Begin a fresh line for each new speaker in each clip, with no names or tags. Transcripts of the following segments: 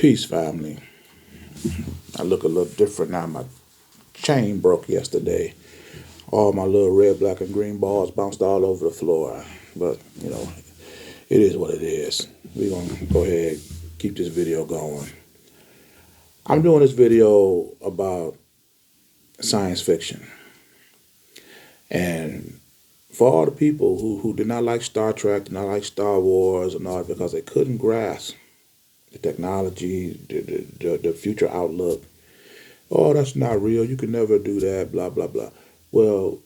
Peace, family. I look a little different now. My chain broke yesterday. All my little red, black, and green balls bounced all over the floor. But, it is what it is. We're going to go ahead and keep this video going. I'm doing this video about science fiction. And for all the people who did not like Star Trek, did not like Star Wars, and all because they couldn't grasp the technology, the future outlook. Oh, that's not real. You can never do that, blah, blah, blah. Well,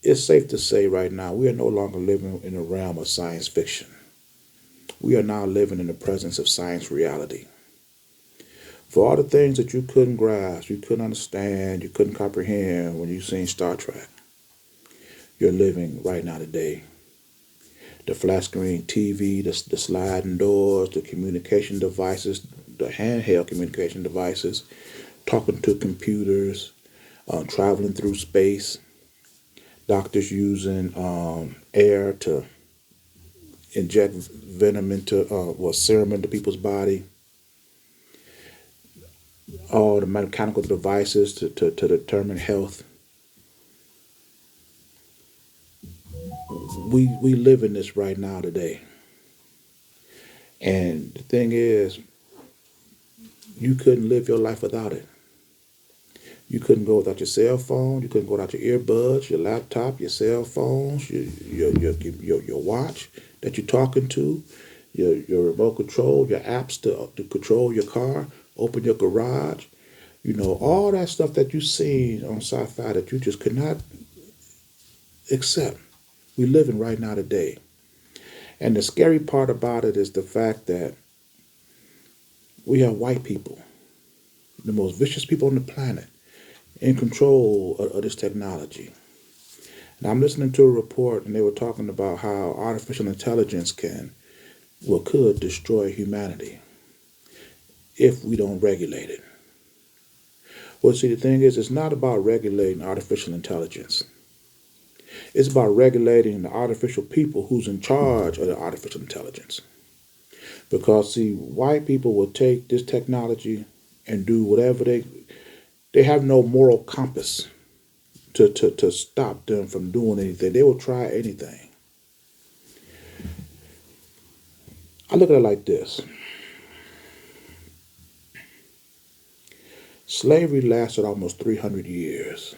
it's safe to say right now we are no longer living in the realm of science fiction. We are now living in the presence of science reality. For all the things that you couldn't grasp, you couldn't understand, you couldn't comprehend when you seen Star Trek, you're living right now today. The flat screen TV, the sliding doors, the communication devices, the handheld communication devices, talking to computers, traveling through space, doctors using air to inject venom into, serum into people's body, all the mechanical devices to determine health. We live in this right now today. And the thing is, you couldn't live your life without it. You couldn't go without your cell phone. You couldn't go without your earbuds, your laptop, your cell phones, your watch that you're talking to, your remote control, your apps to control your car, open your garage. All that stuff that you see on sci-fi that you just could not accept. We living right now today. And the scary part about it is the fact that we have white people, the most vicious people on the planet, in control of this technology. And I'm listening to a report, and they were talking about how artificial intelligence could destroy humanity if we don't regulate it. Well, see, the thing is, it's not about regulating artificial intelligence. It's about regulating the artificial people who's in charge of the artificial intelligence. Because, see, white people will take this technology and do whatever they have no moral compass to stop them from doing anything. They will try anything. I look at it like this. Slavery lasted almost 300 years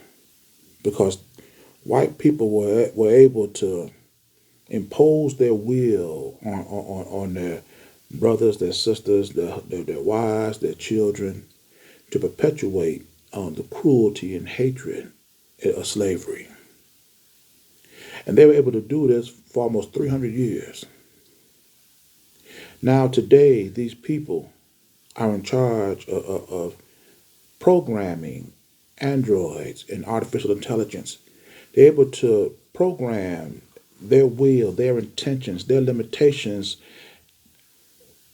because white people were able to impose their will on their brothers, their sisters, their wives, their children, to perpetuate the cruelty and hatred of slavery. And they were able to do this for almost 300 years. Now today, these people are in charge of programming androids and artificial intelligence. They're able to program their will, their intentions, their limitations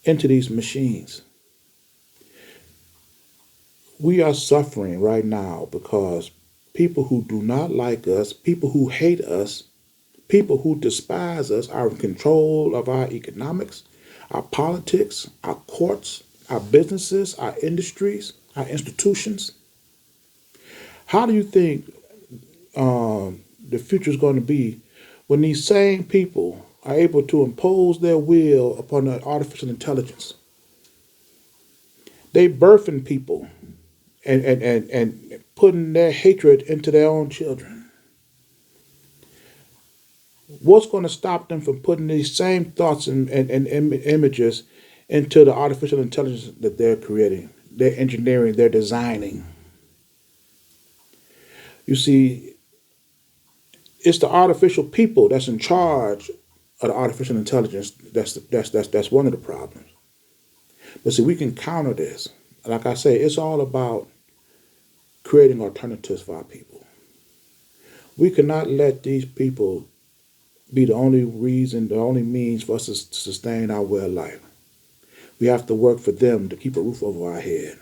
into these machines. We are suffering right now because people who do not like us, people who hate us, people who despise us are in control of our economics, our politics, our courts, our businesses, our industries, our institutions. How do you think the future is going to be when these same people are able to impose their will upon the artificial intelligence? They birthing people and putting their hatred into their own children. What's going to stop them from putting these same thoughts and images into the artificial intelligence that they're creating, they're engineering, they're designing? You see, it's the artificial people that's in charge of the artificial intelligence. That's one of the problems. But see, we can counter this. Like I say, it's all about creating alternatives for our people. We cannot let these people be the only reason, the only means for us to sustain our way of life. We have to work for them to keep a roof over our head.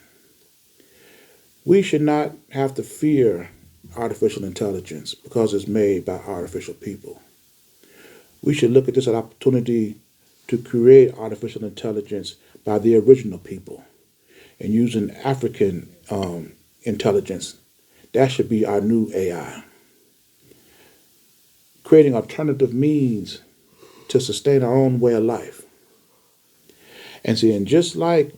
We should not have to fear artificial intelligence because it's made by artificial people. We should look at this as an opportunity to create artificial intelligence by the original people, and using African intelligence. That should be our new AI. Creating alternative means to sustain our own way of life. And see, and just like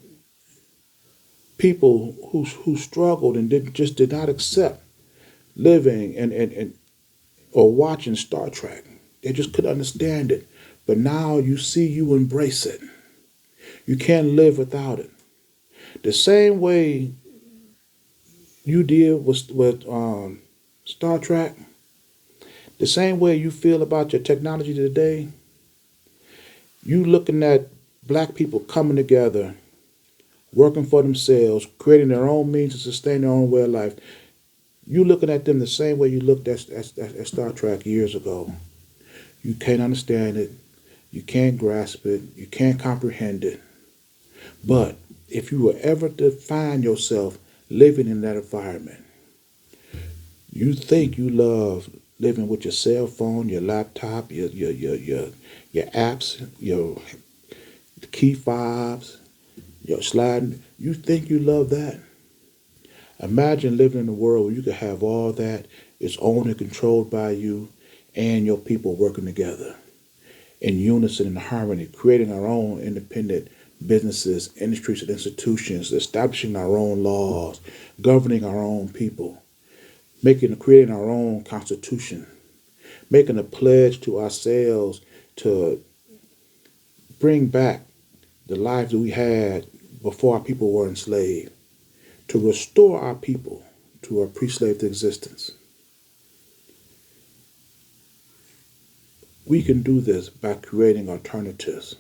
people who struggled and just did not accept living and or watching Star Trek, they just couldn't understand it. But now you see, you embrace it. You can't live without it. The same way you did with Star Trek, the same way you feel about your technology today, you looking at black people coming together, working for themselves, creating their own means to sustain their own way of life. You looking at them the same way you looked at Star Trek years ago. You can't understand it. You can't grasp it. You can't comprehend it. But if you were ever to find yourself living in that environment, you think you love living with your cell phone, your laptop, your apps, your key fobs, your sliding. You think you love that. Imagine living in a world where you could have all that. It's owned and controlled by you and your people working together in unison and harmony, creating our own independent businesses, industries, and institutions, establishing our own laws, governing our own people, creating our own constitution, making a pledge to ourselves to bring back the lives that we had before our people were enslaved, to restore our people to a pre-slave existence. We can do this by creating alternatives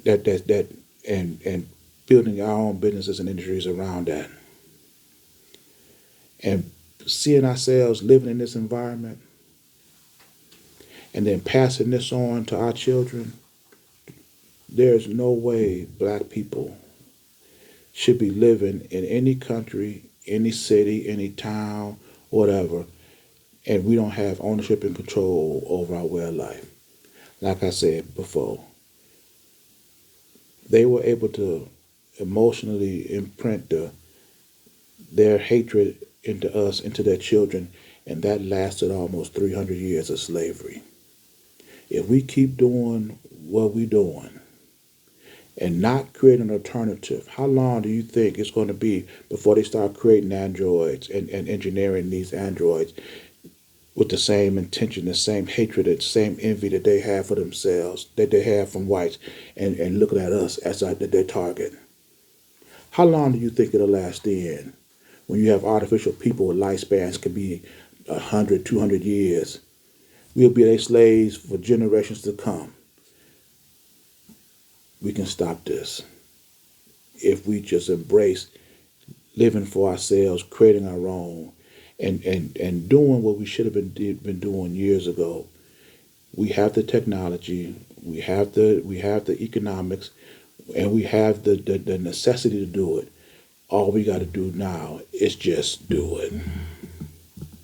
that and building our own businesses and industries around that. And seeing ourselves living in this environment and then passing this on to our children, there's no way black people should be living in any country, any city, any town, whatever, and we don't have ownership and control over our way of life. Like I said before, they were able to emotionally imprint their hatred into us, into their children, and that lasted almost 300 years of slavery. If we keep doing what we're doing and not create an alternative, how long do you think it's going to be before they start creating androids and engineering these androids with the same intention, the same hatred, the same envy that they have for themselves, that they have from whites, and looking at us as their target? How long do you think it'll last then? When you have artificial people with lifespans can be 100, 200 years, we'll be their slaves for generations to come. We can stop this if we just embrace living for ourselves, creating our own, and doing what we should have been doing years ago. We have the technology, we have the economics, and we have the necessity to do it. All we got to do now is just do it.